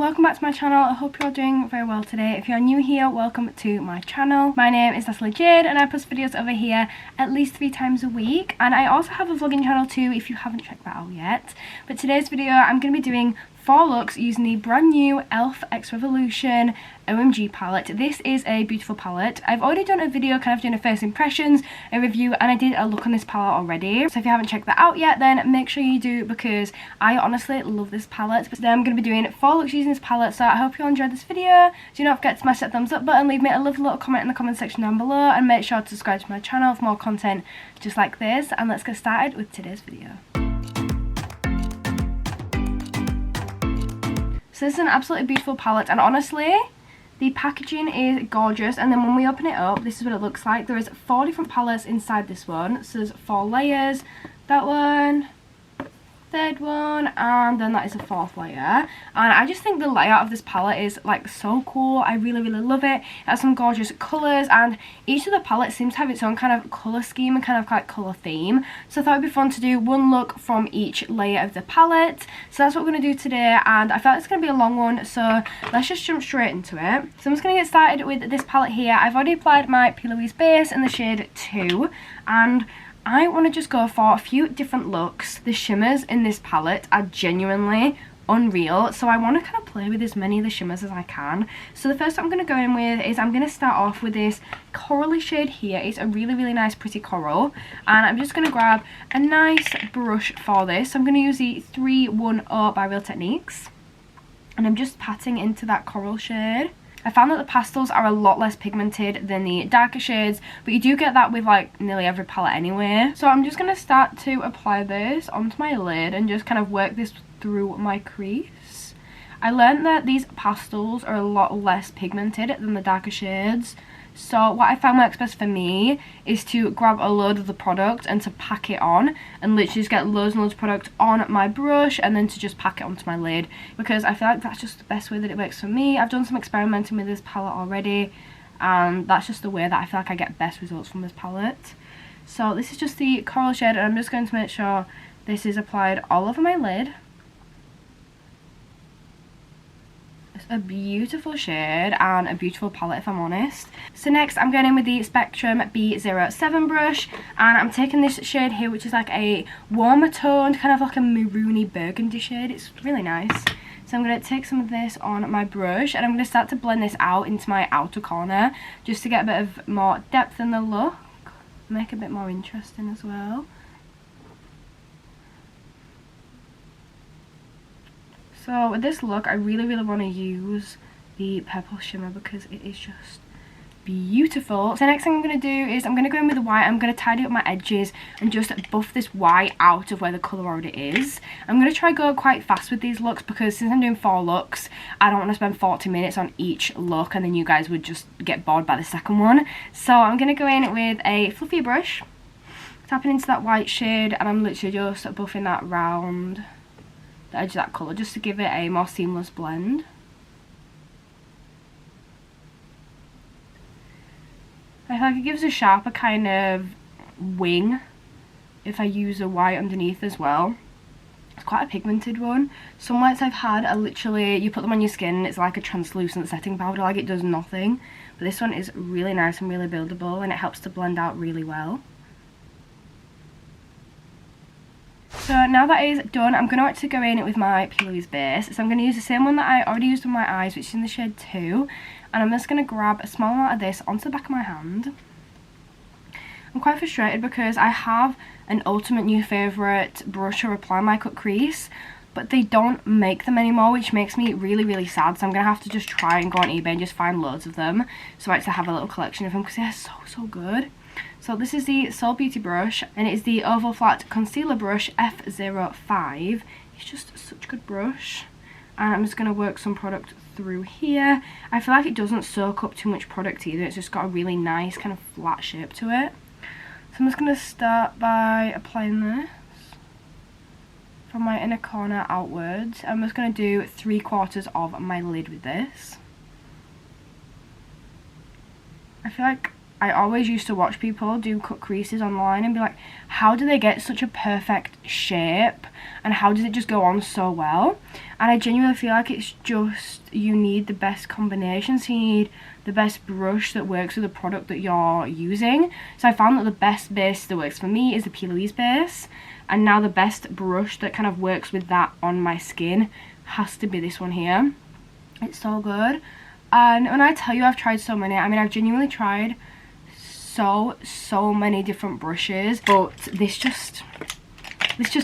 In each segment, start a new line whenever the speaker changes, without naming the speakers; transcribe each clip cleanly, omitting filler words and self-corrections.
welcome back to my channel. I hope you're doing very well today. If you're new here, welcome to my channel. My name is Natalie Jade and I post videos over here at least 3 times a week, and I also have a vlogging channel too if you haven't checked that out yet. But today's video I'm going to be doing 4 looks using the brand new e.l.f. X Revolution OMG palette. This is a beautiful palette. I've already done a video kind of doing a first impressions, a review, and I did a look on this palette already. So if you haven't checked that out yet, then make sure you do, because I honestly love this palette. But today I'm going to be doing 4 looks using this palette, so I hope you all enjoyed this video. Do not forget to smash that thumbs up button, leave me a lovely little comment in the comment section down below, and make sure to subscribe to my channel for more content just like this. And let's get started with today's video. So this is an absolutely beautiful palette, and honestly the packaging is gorgeous. And then when we open it up, this is what it looks like. There is 4 different palettes inside this one. So there's 4 layers, that one, 3rd one, and then that is a 4th layer. And I just think the layout of this palette is like so cool. I really love it. It has some gorgeous colours, and each of the palettes seems to have its own kind of colour scheme and kind of like colour theme. So I thought it'd be fun to do one look from each layer of the palette. So that's what we're going to do today, and I felt it's going to be a long one, so let's just jump straight into it. So I'm just going to get started with this palette here. I've already applied my P. Louise base in the shade 2, and I want to just go for a few different looks. The shimmers in this palette are genuinely unreal, so I want to kind of play with as many of the shimmers as I can. So the first I'm going to go in with is, I'm going to start off with this corally shade here. It's a really nice pretty coral, and I'm just going to grab a nice brush for this. So I'm going to use the 310 by Real Techniques, and I'm just patting into that coral shade. I found that the pastels are a lot less pigmented than the darker shades, but you do get that with like nearly every palette anyway. So I'm just going to start to apply this onto my lid and just kind of work this through my crease. I learned that these pastels are a lot less pigmented than the darker shades. So what I found works best for me is to grab a load of the product and to pack it on, and literally just get loads and loads of product on my brush and then to just pack it onto my lid, because I feel like that's just the best way that it works for me. I've done some experimenting with this palette already, and that's just the way that I feel like I get best results from this palette. So this is just the coral shade, and I'm just going to make sure this is applied all over my lid. A beautiful shade and a beautiful palette, if I'm honest. So next I'm going in with the Spectrum B07 brush, and I'm taking this shade here, which is like a warmer toned, kind of like a maroony burgundy shade. It's really nice. So I'm going to take some of this on my brush, and I'm going to start to blend this out into my outer corner just to get a bit of more depth in the look, make it a bit more interesting as well. So with this look, I really want to use the purple shimmer because it is just beautiful. So next thing I'm going to do is I'm going to go in with the white. I'm going to tidy up my edges and just buff this white out of where the colour already is. I'm going to try go quite fast with these looks, because since I'm doing 4 looks, I don't want to spend 40 minutes on each look and then you guys would just get bored by the second one. So I'm going to go in with a fluffy brush, tapping into that white shade, and I'm literally just buffing that round the edge of that colour just to give it a more seamless blend. I feel like it gives a sharper kind of wing if I use a white underneath as well. It's quite a pigmented one. Some whites I've had are literally, you put them on your skin and it's like a translucent setting powder, like it does nothing. But this one is really nice and really buildable, and it helps to blend out really well. So now that is done, I'm going to actually go in with my P. Louise base. So I'm going to use the same one that I already used on my eyes, which is in the shade 2. And I'm just going to grab a small amount of this onto the back of my hand. I'm quite frustrated because I have an ultimate new favourite brush to apply my cut crease, but they don't make them anymore, which makes me really sad. So I'm going to have to just try and go on eBay and just find loads of them, so I actually have a little collection of them, because they're so good. So this is the Soul Beauty brush, and it is the Oval Flat Concealer Brush F05. It's just such a good brush, and I'm just going to work some product through here. I feel like it doesn't soak up too much product either. It's just got a really nice kind of flat shape to it. So I'm just going to start by applying this from my inner corner outwards. I'm just going to do 3/4 of my lid with this. I feel like I always used to watch people do cut creases online and be like, how do they get such a perfect shape and how does it just go on so well? and I genuinely feel like it's just, you need the best combinations. You need the best brush that works with the product that you're using. So I found that the best base that works for me is the P. Louise base, and now the best brush that kind of works with that on my skin has to be this one here. It's so good. And when I tell you I've tried so many, I mean, I've genuinely tried so many different brushes, but this just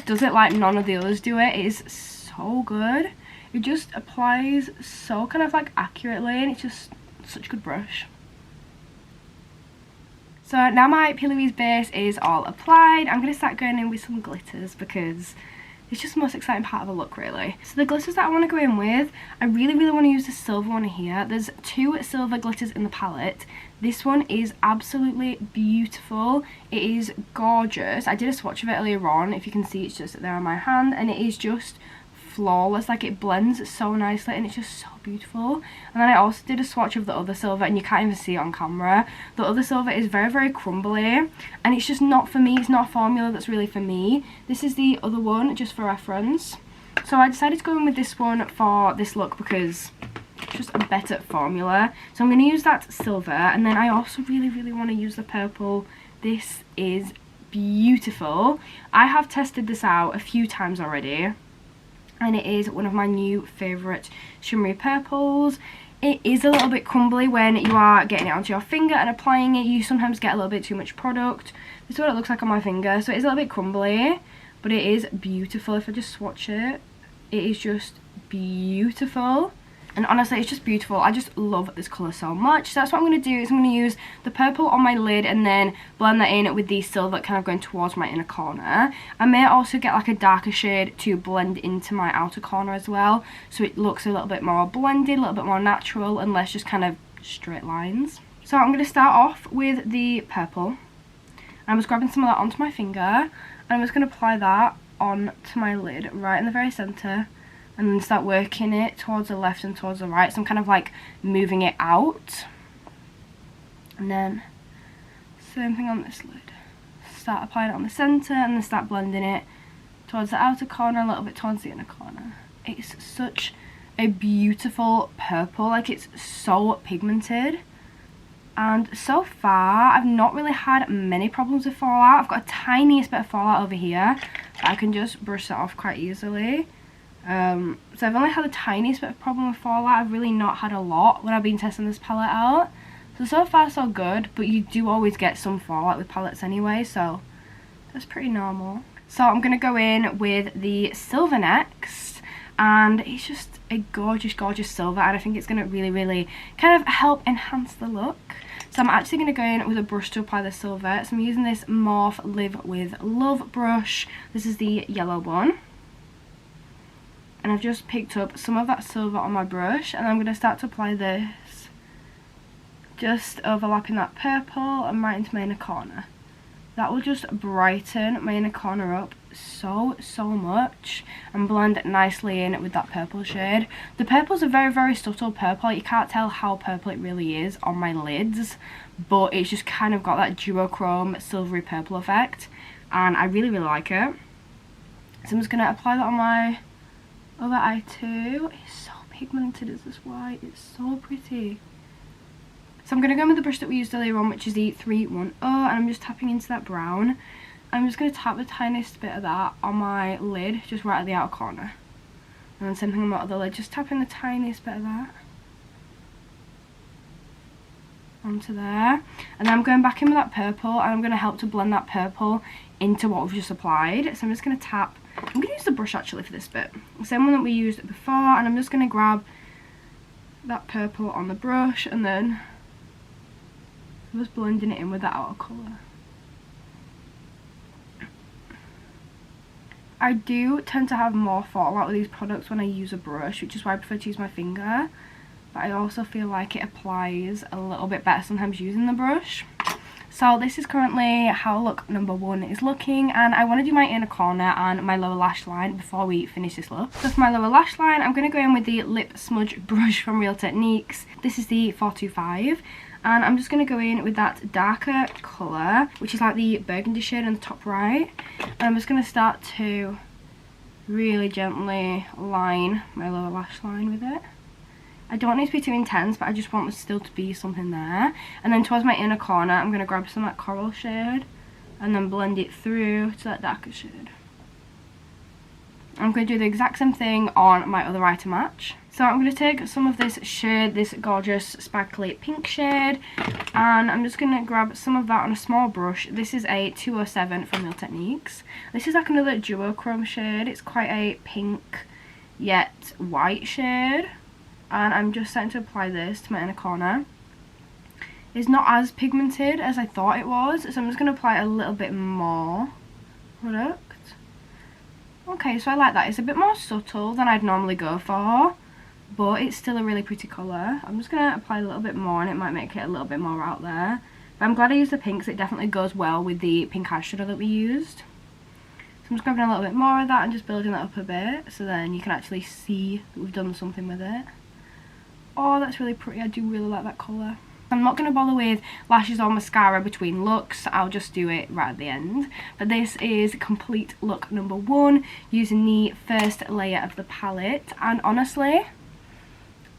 does it like none of the others do it. It is so good. It just applies so kind of like accurately, and it's just such a good brush. So now my P. Louise base is all applied, I'm going to start going in with some glitters because it's just the most exciting part of the look, really. So the glitters that I want to go in with, I really want to use the silver one here. There's 2 silver glitters in the palette. This one is absolutely beautiful. It is gorgeous. I did a swatch of it earlier on. If you can see, it's just there on my hand, and it is just flawless. Like, it blends so nicely and it's just so beautiful. And then I also did a swatch of the other silver, and you can't even see it on camera. The other silver is very crumbly, and it's just not for me. It's not a formula that's really for me. This is the other one, just for reference. So I decided to go in with this one for this look because it's just a better formula. So I'm going to use that silver, and then I also really want to use the purple. This is beautiful. I have tested this out a few times already, and it is one of my new favourite shimmery purples. It is a little bit crumbly when you are getting it onto your finger and applying it. You sometimes get a little bit too much product. This is what it looks like on my finger. So it is a little bit crumbly, but it is beautiful. If I just swatch it, it is just beautiful. And honestly, it's just beautiful. I just love this colour so much. So that's what I'm going to do, is I'm going to use the purple on my lid and then blend that in with the silver kind of going towards my inner corner. I may also get like a darker shade to blend into my outer corner as well, so it looks a little bit more blended, a little bit more natural, and less just kind of straight lines. So I'm going to start off with the purple. I'm just grabbing some of that onto my finger, and I'm just going to apply that onto my lid right in the very centre, and then start working it towards the left and towards the right. So I'm kind of like moving it out. And then same thing on this lid. Start applying it on the centre, and then start blending it towards the outer corner, a little bit towards the inner corner. It's such a beautiful purple. Like, it's so pigmented. And so far, I've not really had many problems with fallout. I've got a tiniest bit of fallout over here, but I can just brush that off quite easily. So I've only had the tiniest bit of problem with fallout. I've really not had a lot when I've been testing this palette out. So far so good, but you do always get some fallout with palettes anyway, so that's pretty normal. So I'm going to go in with the silver next, and it's just a gorgeous silver, and I think it's going to really kind of help enhance the look. So I'm actually going to go in with a brush to apply the silver. So I'm using this Morphe Live With Love brush. This is the yellow one. And I've just picked up some of that silver on my brush, and I'm going to start to apply this, just overlapping that purple and right into my inner corner. That will just brighten my inner corner up so much and blend nicely in with that purple shade. The purple's a very subtle purple. You can't tell how purple it really is on my lids, but it's just kind of got that duochrome silvery purple effect, and I really like it. So I'm just going to apply that on my other eye too. It's so pigmented, is this white? It's so pretty. So I'm going to go in with the brush that we used earlier on, which is the 310, and I'm just tapping into that brown. I'm just going to tap the tiniest bit of that on my lid, just right at the outer corner. And then same thing on my other lid, just tapping the tiniest bit of that onto there. And then I'm going back in with that purple, and I'm going to help to blend that purple into what we've just applied. So I'm just going to tap. I'm going to use the brush actually for this bit, the same one that we used before, and I'm just going to grab that purple on the brush, and then I'm just blending it in with that outer colour. I do tend to have more fallout with these products when I use a brush, which is why I prefer to use my finger, but I also feel like it applies a little bit better sometimes using the brush. So this is currently how look number 1 is looking, and I want to do my inner corner and my lower lash line before we finish this look. So for my lower lash line, I'm going to go in with the Lip Smudge brush from Real Techniques. This is the 425, and I'm just going to go in with that darker colour, which is like the burgundy shade on the top right, and I'm just going to start to really gently line my lower lash line with it. I don't want it to be too intense, but I just want there still to be something there. And then towards my inner corner, I'm going to grab some of that coral shade and then blend it through to that darker shade. I'm going to do the exact same thing on my other eye to match. So I'm going to take some of this shade, this gorgeous sparkly pink shade, and I'm just going to grab some of that on a small brush. This is a 207 from Real Techniques. This is like another duochrome shade. It's quite a pink yet white shade, and I'm just starting to apply this to my inner corner. It's not as pigmented as I thought it was, so I'm just going to apply a little bit more product. Okay, so I like that. It's a bit more subtle than I'd normally go for, but it's still a really pretty colour. I'm just going to apply a little bit more and it might make it a little bit more out there. But I'm glad I used the pink, because it definitely goes well with the pink eyeshadow that we used. So I'm just grabbing a little bit more of that and just building that up a bit, so then you can actually see that we've done something with it. Oh, that's really pretty. I do really like that colour. I'm not going to bother with lashes or mascara between looks. I'll just do it right at the end. But this is complete look number 1 using the first layer of the palette. And honestly,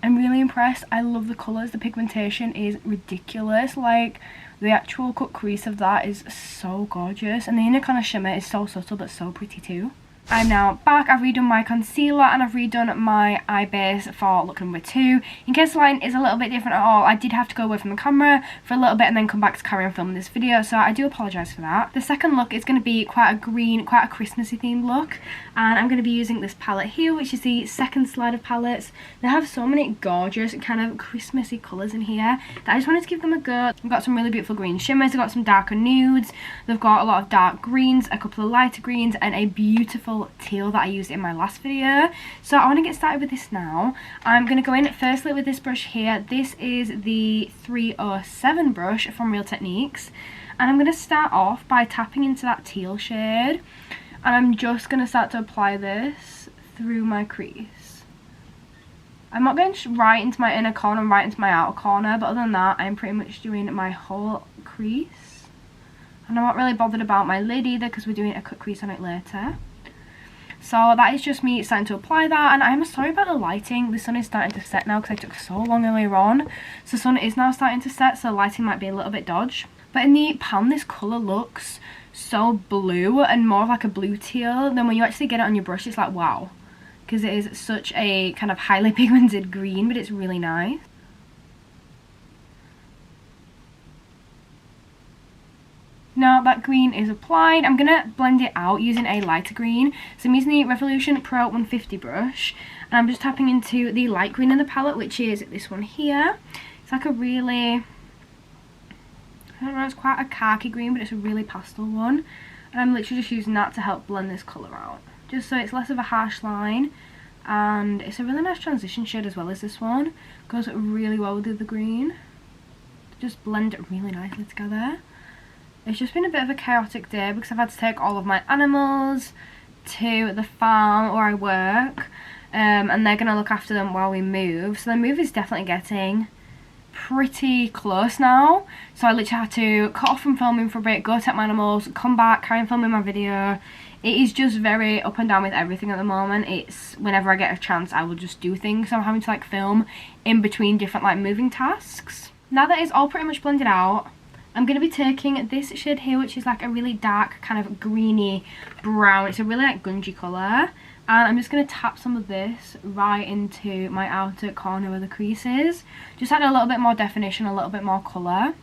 I'm really impressed. I love the colours. The pigmentation is ridiculous. Like, the actual cut crease of that is so gorgeous. And the inner corner shimmer is so subtle but so pretty too. I'm now back. I've redone my concealer and I've redone my eye base for look number 2. In case the line is a little bit different at all, I did have to go away from the camera for a little bit and then come back to carry on filming this video, so I do apologise for that. The second look is going to be quite a green, quite a Christmassy themed look, and I'm going to be using this palette here, which is the second slide of palettes. They have so many gorgeous kind of Christmassy colours in here that I just wanted to give them a go. I've got some really beautiful green shimmers, I've got some darker nudes, they've got a lot of dark greens, a couple of lighter greens, and a beautiful teal that I used in my last video. So I want to get started with this now. I'm going to go in firstly with this brush here. This is the 307 brush from Real Techniques, and I'm going to start off by tapping into that teal shade, and I'm just going to start to apply this through my crease. I'm not going right into my inner corner and right into my outer corner, but other than that I'm pretty much doing my whole crease, and I'm not really bothered about my lid either because we're doing a cut crease on it later. So that is just me starting to apply that, and I'm sorry about the lighting. The sun is starting to set now because I took so long earlier on. So the sun is now starting to set, so the lighting might be a little bit dodgy. But in the pan, this colour looks so blue and more of like a blue teal. Then when you actually get it on your brush, it's like wow. Because it is such a kind of highly pigmented green, but it's really nice. Now that green is applied, I'm going to blend it out using a lighter green. So I'm using the Revolution Pro 150 brush, and I'm just tapping into the light green in the palette, which is this one here. It's like a really, I don't know, it's quite a khaki green, but it's a really pastel one. And I'm literally just using that to help blend this colour out, just so it's less of a harsh line. And it's a really nice transition shade as well as this one. Goes really well with the green. Just blend it really nicely together. It's just been a bit of a chaotic day because I've had to take all of my animals to the farm where I work, and they're going to look after them while we move. So the move is definitely getting pretty close now. So I literally had to cut off from filming for a bit, go take my animals, come back, carry on filming my video. It is just very up and down with everything at the moment. It's whenever I get a chance I will just do things. So I'm having to like film in between different like moving tasks. Now that it's all pretty much blended out, I'm going to be taking this shade here, which is like a really dark kind of greeny brown. It's a really like grungy colour. And I'm just going to tap some of this right into my outer corner where the crease is. Just add a little bit more definition, a little bit more colour.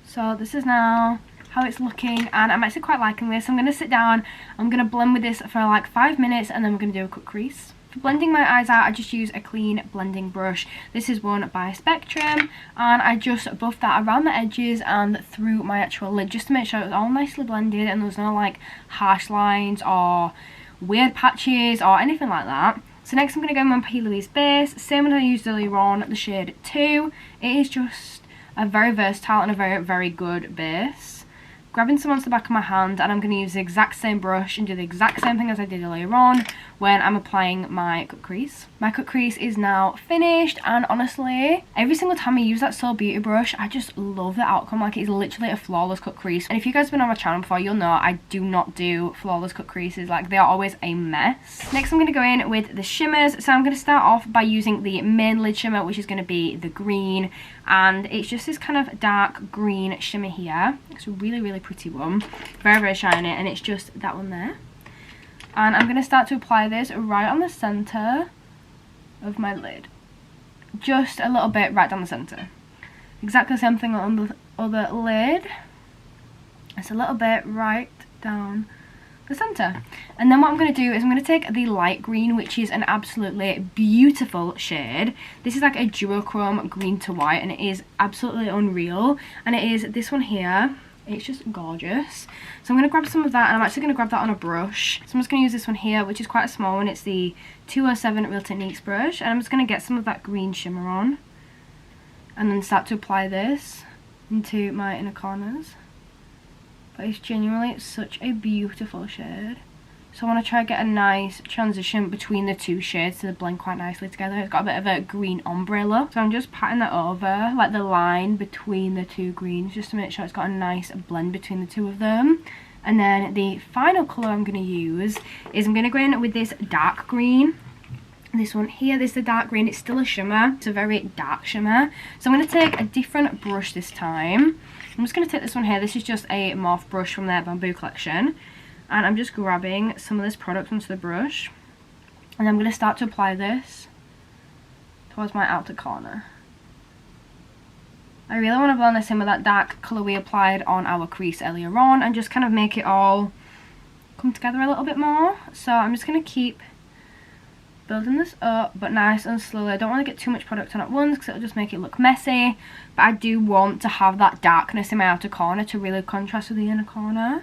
So this is now how it's looking, and I'm actually quite liking this. I'm going to sit down, I'm going to blend with this for like 5 minutes, and then we're going to do a quick crease. For blending my eyes out, I just use a clean blending brush. This is one by Spectrum, and I just buff that around the edges and through my actual lid just to make sure it was all nicely blended and there was no like harsh lines or weird patches or anything like that. So next I'm going to go in my P. Louise base, same as I used earlier on, the shade 2. It is just a very versatile and a very, very good base. Grabbing some onto the back of my hand, and I'm going to use the exact same brush and do the exact same thing as I did earlier on when I'm applying my cut crease. My cut crease is now finished, and honestly, every single time I use that Soul Beauty brush, I just love the outcome. Like, it's literally a flawless cut crease. And if you guys have been on my channel before, you'll know I do not do flawless cut creases. Like, they are always a mess. Next, I'm going to go in with the shimmers. So I'm going to start off by using the main lid shimmer, which is going to be the green, and it's just this kind of dark green shimmer here. It's a really, really pretty one. Very, very shiny, and it's just that one there. And I'm going to start to apply this right on the centre of my lid. Just a little bit right down the centre. Exactly the same thing on the other lid. It's a little bit right down the centre. And then what I'm going to do is I'm going to take the light green, which is an absolutely beautiful shade. This is like a duochrome green to white, and it is absolutely unreal. And it is this one here. It's just gorgeous. So I'm going to grab some of that, and I'm actually going to grab that on a brush. So I'm just going to use this one here, which is quite a small one. It's the 207 Real Techniques brush, and I'm just going to get some of that green shimmer on and then start to apply this into my inner corners. But it's genuinely such a beautiful shade. So I want to try and get a nice transition between the two shades so they blend quite nicely together. It's got a bit of a green ombre look. So I'm just patting that over, like the line between the two greens, just to make sure it's got a nice blend between the two of them. And then the final colour I'm going to use is I'm going to go in with this dark green. This one here, this is the dark green. It's still a shimmer. It's a very dark shimmer. So I'm going to take a different brush this time. I'm just going to take this one here. This is just a Morph brush from their Bamboo collection. And I'm just grabbing some of this product onto the brush, and I'm going to start to apply this towards my outer corner. I really want to blend this in with that dark colour we applied on our crease earlier on, and just kind of make it all come together a little bit more. So I'm just going to keep building this up, but nice and slowly. I don't want to get too much product on at once because it'll just make it look messy, but I do want to have that darkness in my outer corner to really contrast with the inner corner.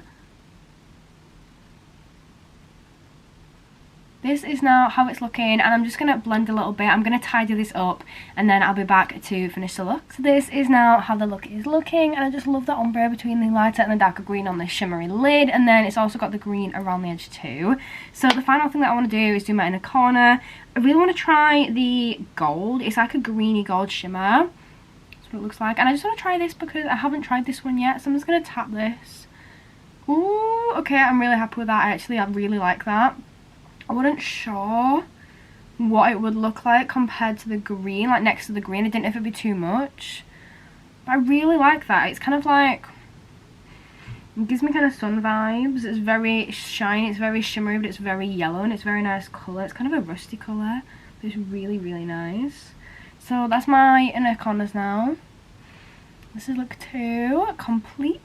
This is now how it's looking, and I'm just going to blend a little bit. I'm going to tidy this up, and then I'll be back to finish the look. So this is now how the look is looking, and I just love the ombre between the lighter and the darker green on the shimmery lid, and then it's also got the green around the edge too. So the final thing that I want to do is do my inner corner. I really want to try the gold. It's like a greeny gold shimmer. That's what it looks like, and I just want to try this because I haven't tried this one yet, so I'm just going to tap this. Ooh, okay, I'm really happy with that. I really like that. I wasn't sure what it would look like compared to the green, like next to the green. I didn't know if it'd be too much, but I really like that. It's kind of like, it gives me kind of sun vibes. It's very shiny, it's very shimmery, but it's very yellow, and it's very nice colour. It's kind of a rusty colour, but it's really, really nice. So that's my inner corners now. This is look 2 complete.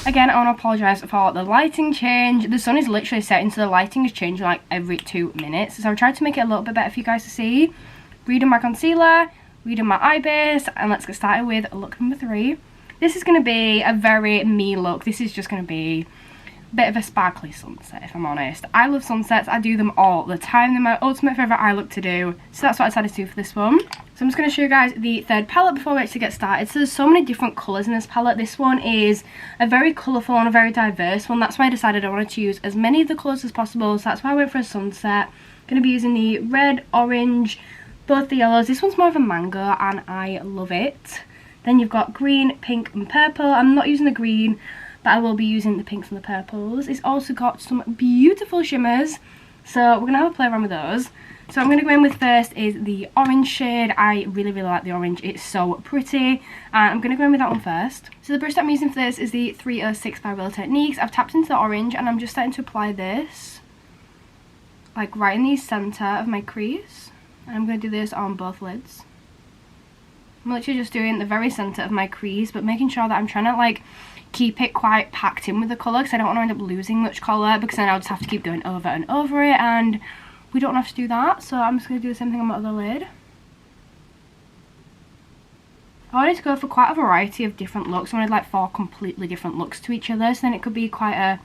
Again, I want to apologise for the lighting change. The sun is literally setting, so the lighting is changing like every 2 minutes. So I tried to make it a little bit better for you guys to see. Redoing my concealer, redoing my eye base, and let's get started with look number 3. This is going to be a very me look. This is just going to be a bit of a sparkly sunset, if I'm honest. I love sunsets. I do them all the time. They're my ultimate favourite eye look to do. So that's what I decided to do for this one. So I'm just going to show you guys the third palette before we actually get started. So there's so many different colours in this palette. This one is a very colourful and a very diverse one. That's why I decided I wanted to use as many of the colours as possible. So that's why I went for a sunset. I'm going to be using the red, orange, both the yellows. This one's more of a mango, and I love it. Then you've got green, pink and purple. I'm not using the green, but I will be using the pinks and the purples. It's also got some beautiful shimmers, so we're going to have a play around with those. So I'm going to go in with first is the orange shade. I really, really like the orange. It's so pretty. And I'm going to go in with that one first. So the brush that I'm using for this is the 306 by Real Techniques. I've tapped into the orange, and I'm just starting to apply this like right in the centre of my crease. And I'm going to do this on both lids. I'm literally just doing the very centre of my crease, but making sure that I'm trying to like keep it quite packed in with the colour, because I don't want to end up losing much colour, because then I'll just have to keep going over and over it, and we don't have to do that. So I'm just going to do the same thing on my other lid. I wanted to go for quite a variety of different looks. I wanted like 4 completely different looks to each other, so then it could be quite a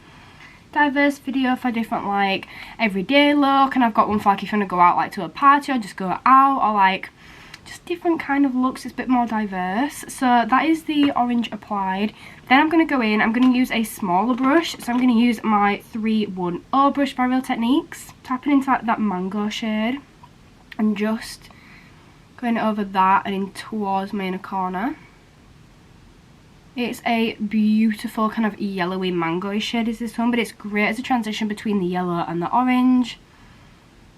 diverse video for different like everyday look. And I've got one for like if you want to go out like to a party or just go out, or like just different kind of looks. It's a bit more diverse. So that is the orange applied. Then I'm going to go in, I'm going to use a smaller brush. So I'm going to use my 310 brush by Real Techniques. Tapping into that mango shade. And just going over that and in towards my inner corner. It's a beautiful kind of yellowy mango shade is this one, but it's great as a transition between the yellow and the orange.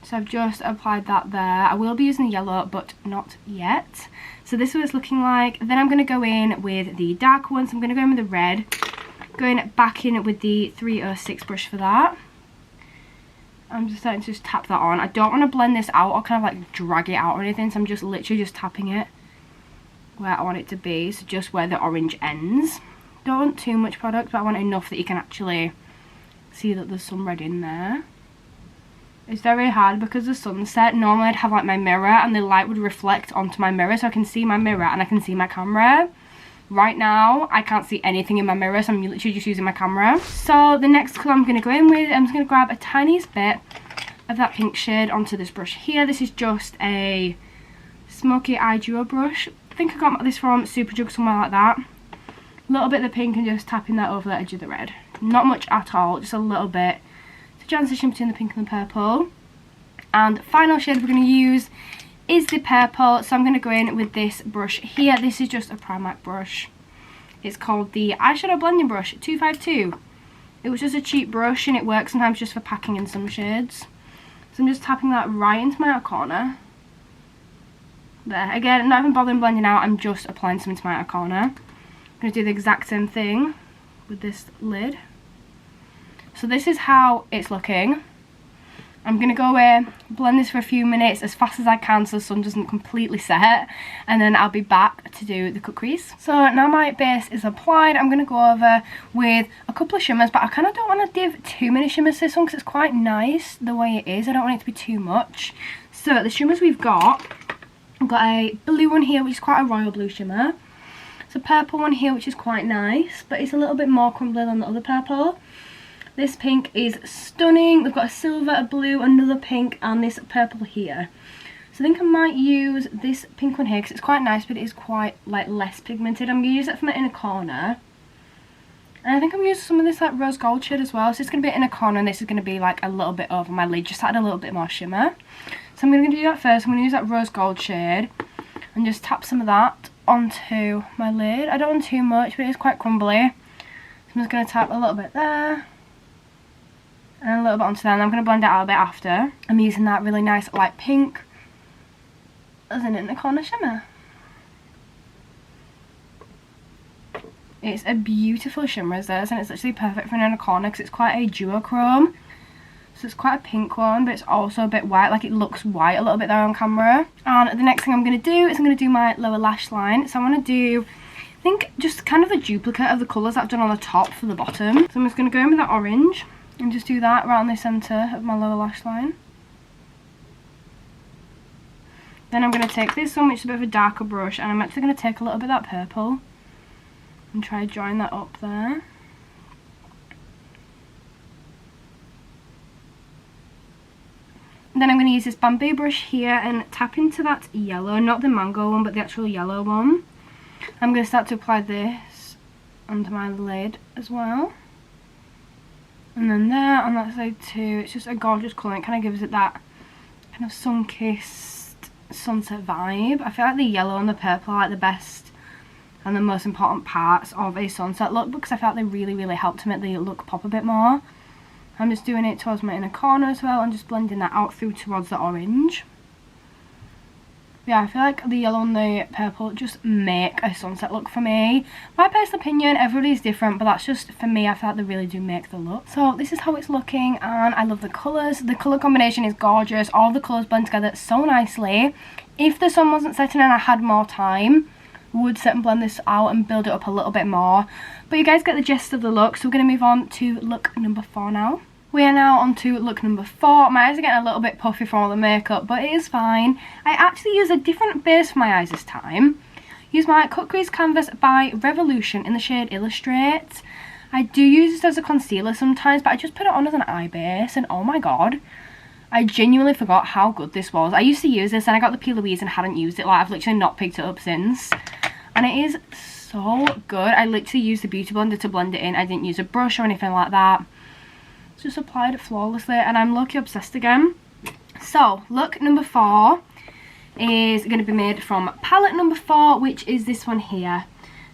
So I've just applied that there. I will be using the yellow, but not yet. So this is what it's looking like. Then I'm going to go in with the dark one. So I'm going to go in with the red. Going back in with the 306 brush for that. I'm just starting to just tap that on. I don't want to blend this out or kind of like drag it out or anything. So I'm just literally just tapping it where I want it to be. So just where the orange ends. Don't want too much product, but I want enough that you can actually see that there's some red in there. It's very hard because the sunset, normally I'd have like my mirror and the light would reflect onto my mirror so I can see my mirror and I can see my camera. Right now, I can't see anything in my mirror, so I'm literally just using my camera. So the next colour I'm going to go in with, I'm just going to grab a tiniest bit of that pink shade onto this brush here. This is just a smoky eye duo brush. I think I got this from Superdrug, somewhere like that. A little bit of the pink and just tapping that over the edge of the red. Not much at all, just a little bit. Transition between the pink and the purple. And the final shade we're going to use is the purple, so I'm going to go in with this brush here. This is just a Primark brush. It's called the Eyeshadow Blending Brush 252. It was just a cheap brush and it works sometimes just for packing in some shades. So I'm just tapping that right into my outer corner. There, again, not even bothering blending out, I'm just applying some into my outer corner. I'm going to do the exact same thing with this lid. So this is how it's looking. I'm going to go away, blend this for a few minutes as fast as I can so the sun doesn't completely set, and then I'll be back to do the cut crease. So now my base is applied, I'm going to go over with a couple of shimmers, but I kind of don't want to give too many shimmers to this one because it's quite nice the way it is. I don't want it to be too much. So the shimmers we've got a blue one here which is quite a royal blue shimmer. It's a purple one here which is quite nice, but it's a little bit more crumbly than the other purple. This pink is stunning. We've got a silver, a blue, another pink, and this purple here. So I think I might use this pink one here because it's quite nice, but it is quite like less pigmented. I'm going to use it for my inner corner. And I think I'm going to use some of this like rose gold shade as well. So it's going to be inner corner and this is going to be like a little bit over my lid, just add a little bit more shimmer. So I'm going to do that first. I'm going to use that rose gold shade and just tap some of that onto my lid. I don't want too much, but it is quite crumbly. So I'm just going to tap a little bit there. And a little bit onto there, and I'm going to blend it out a bit after. I'm using that really nice light pink as an inner corner shimmer. It's a beautiful shimmer as this, and it's actually perfect for an inner corner because it's quite a duochrome. So it's quite a pink one, but it's also a bit white, like it looks white a little bit there on camera. And the next thing I'm going to do is I'm going to do my lower lash line. So I want to do, I think, just kind of a duplicate of the colours that I've done on the top for the bottom. So I'm just going to go in with that orange. And just do that around the centre of my lower lash line. Then I'm going to take this one, which is a bit of a darker brush, and I'm actually going to take a little bit of that purple and try drawing that up there. Then I'm going to use this bamboo brush here and tap into that yellow, not the mango one, but the actual yellow one. I'm going to start to apply this onto my lid as well. And then there on that side too, it's just a gorgeous colour. It kind of gives it that kind of sun-kissed sunset vibe. I feel like the yellow and the purple are like the best and the most important parts of a sunset look because I feel like they really, really help to make the look pop a bit more. I'm just doing it towards my inner corner as well and just blending that out through towards the orange. Yeah, I feel like the yellow and the purple just make a sunset look for me. My personal opinion, everybody's different, but that's just, for me, I feel like they really do make the look. So this is how it's looking, and I love the colours. The colour combination is gorgeous. All the colours blend together so nicely. If the sun wasn't setting and I had more time, I would sit and blend this out and build it up a little bit more. But you guys get the gist of the look, so we're going to move on to look number 4 now. We are now on to look number 4. My eyes are getting a little bit puffy from all the makeup, but it is fine. I actually use a different base for my eyes this time. Use my Cut Crease Canvas by Revolution in the shade Illustrate. I do use this as a concealer sometimes, but I just put it on as an eye base, and oh my god, I genuinely forgot how good this was. I used to use this and I got the P. Louise and hadn't used it. Like, I've literally not picked it up since. And it is so good. I literally used the beauty blender to blend it in. I didn't use a brush or anything like that. It's just applied it flawlessly and I'm lucky obsessed again. So, look number 4 is going to be made from palette number 4, which is this one here.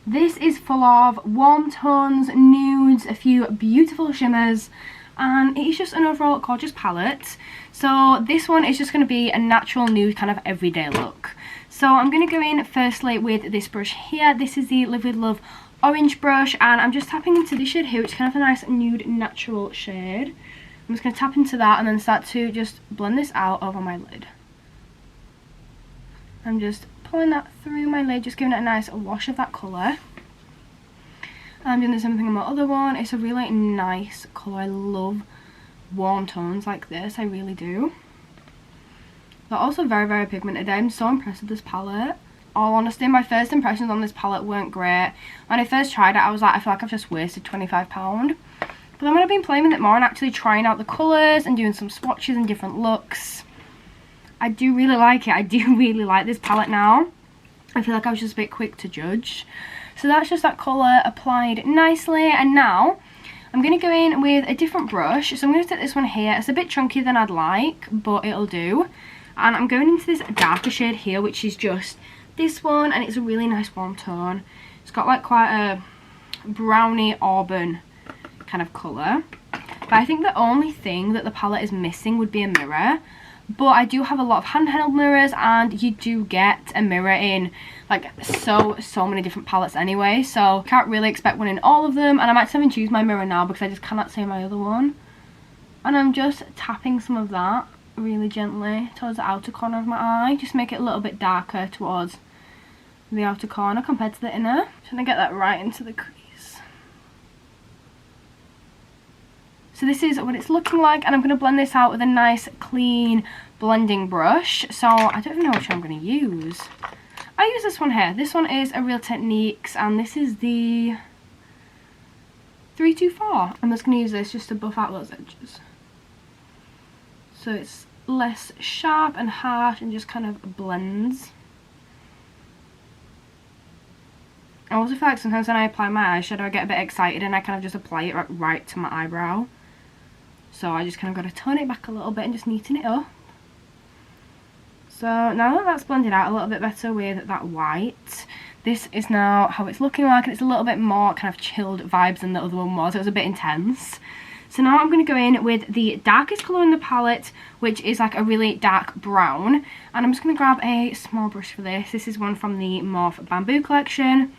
This is full of warm tones, nudes, a few beautiful shimmers, and it is just an overall gorgeous palette. So this one is just going to be a natural nude kind of everyday look. So I'm going to go in firstly with this brush here. This is the Live With Love orange brush, and I'm just tapping into this shade here, which is kind of a nice nude natural shade. I'm just going to tap into that and then start to just blend this out over my lid. I'm just pulling that through my lid, just giving it a nice wash of that colour. I'm doing the same thing on my other one. It's a really nice colour. I love warm tones like this, I really do. They're also very, very pigmented. I'm so impressed with this palette. All honesty, my first impressions on this palette weren't great. When I first tried it, I was like, I feel like I've just wasted £25. But then when I've been playing with it more and actually trying out the colours and doing some swatches and different looks, I do really like it. I do really like this palette now. I feel like I was just a bit quick to judge. So that's just that colour applied nicely. And now I'm going to go in with a different brush. So I'm going to take this one here. It's a bit chunkier than I'd like, but it'll do. And I'm going into this darker shade here, which is just this one. And it's a really nice warm tone. It's got like quite a browny auburn kind of colour. But I think the only thing that the palette is missing would be a mirror. But I do have a lot of handheld mirrors, and you do get a mirror in like so many different palettes anyway, so can't really expect one in all of them. And I might even choose my mirror now because I just cannot see my other one. And I'm just tapping some of that really gently towards the outer corner of my eye, just make it a little bit darker towards the outer corner compared to the inner. Trying to get that right into the crease. So this is what it's looking like, and I'm going to blend this out with a nice clean blending brush. So I don't even know which one I'm going to use. I use this one here. This one is a Real Techniques, and this is the 324. I'm just going to use this just to buff out those edges, so it's less sharp and harsh and just kind of blends. I also feel like sometimes when I apply my eyeshadow I get a bit excited and I kind of just apply it right to my eyebrow. So I just kind of got to tone it back a little bit and just neaten it up. So now that that's blended out a little bit better with that white, this is now how it's looking like, and it's a little bit more kind of chilled vibes than the other one was. It was a bit intense. So now I'm going to go in with the darkest colour in the palette, which is like a really dark brown. And I'm just going to grab a small brush for this. This is one from the Morph Bamboo collection.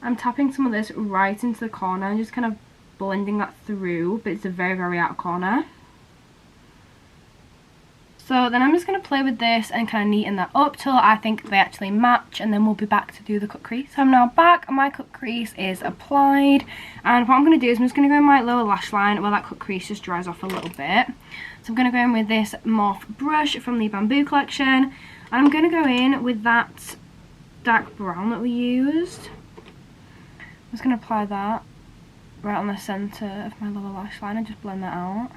I'm tapping some of this right into the corner and just kind of blending that through, but it's a very, very outer corner. So then I'm just going to play with this and kind of neaten that up till I think they actually match, and then we'll be back to do the cut crease. So I'm now back, my cut crease is applied, and what I'm going to do is I'm just going to go in my lower lash line while that cut crease just dries off a little bit. So I'm going to go in with this Morph brush from the Bamboo collection, and I'm going to go in with that dark brown that we used. I'm just going to apply that right on the centre of my lower lash line and just blend that out.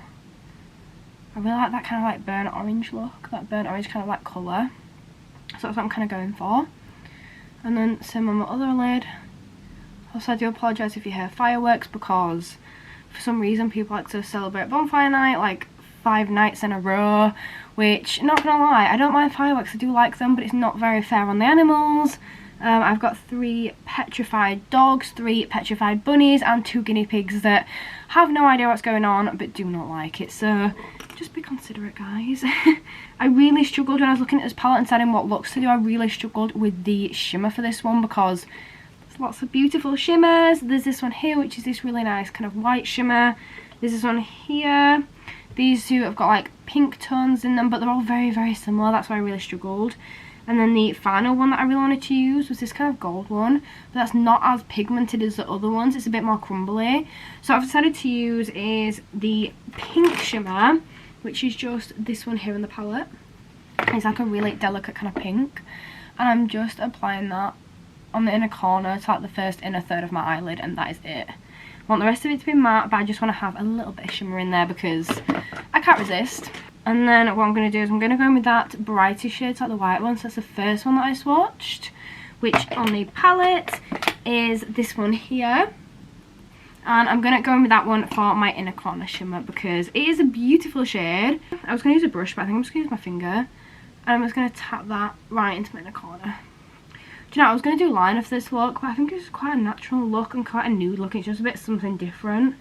I really like that kind of like burnt orange look, that burnt orange kind of like colour. So that's what I'm kind of going for. And then same on my other lid. Also, I do apologise if you hear fireworks, because for some reason people like to celebrate bonfire night like 5 nights in a row, which, not gonna lie, I don't mind fireworks, I do like them, but it's not very fair on the animals. I've got 3 petrified dogs, 3 petrified bunnies, and 2 guinea pigs that have no idea what's going on but do not like it. So just be considerate, guys. I really struggled when I was looking at this palette and deciding what looks to do. I really struggled with the shimmer for this one because there's lots of beautiful shimmers. There's this one here, which is this really nice kind of white shimmer. There's this one here. These two have got like pink tones in them, but they're all very, very similar. That's why I really struggled. And then the final one that I really wanted to use was this kind of gold one, but that's not as pigmented as the other ones. It's a bit more crumbly. So I've decided to use is the pink shimmer, which is just this one here in the palette. It's like a really delicate kind of pink, and I'm just applying that on the inner corner to like the first inner third of my eyelid, and that is it. I want the rest of it to be matte, but I just want to have a little bit of shimmer in there because I can't resist. And then what I'm going to do is I'm going to go in with that brighter shade, like the white one. So that's the first one that I swatched, which on the palette is this one here. And I'm going to go in with that one for my inner corner shimmer because it is a beautiful shade. I was going to use a brush, but I think I'm just going to use my finger. And I'm just going to tap that right into my inner corner. Do you know, I was going to do liner for this look, but I think it's quite a natural look and quite a nude look. It's just a bit something different.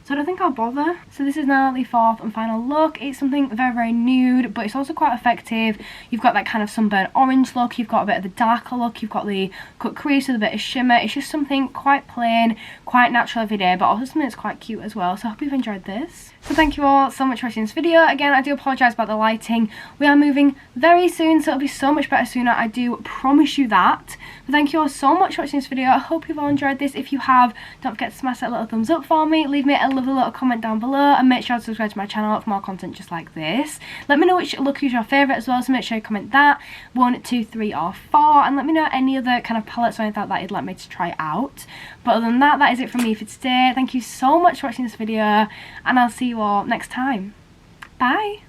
So I don't think I'll bother. So this is now the fourth and final look. It's something very, very nude, but it's also quite effective. You've got that kind of sunburnt orange look. You've got a bit of the darker look. You've got the cut crease with a bit of shimmer. It's just something quite plain, quite natural everyday, but also something that's quite cute as well. So I hope you've enjoyed this. So thank you all so much for watching this video. Again, I do apologise about the lighting. We are moving very soon, so it'll be so much better sooner. I do promise you that. But thank you all so much for watching this video. I hope you've all enjoyed this. If you have, don't forget to smash that little thumbs up for me. Leave me a lovely little comment down below and make sure to subscribe to my channel for more content just like this. Let me know which look is your favourite as well, so make sure you comment that 1, 2, 3 or 4, and let me know any other kind of palettes or anything like that you'd like me to try out. But other than that, that is it from me for today. Thank you so much for watching this video, and I'll see you all next time. Bye.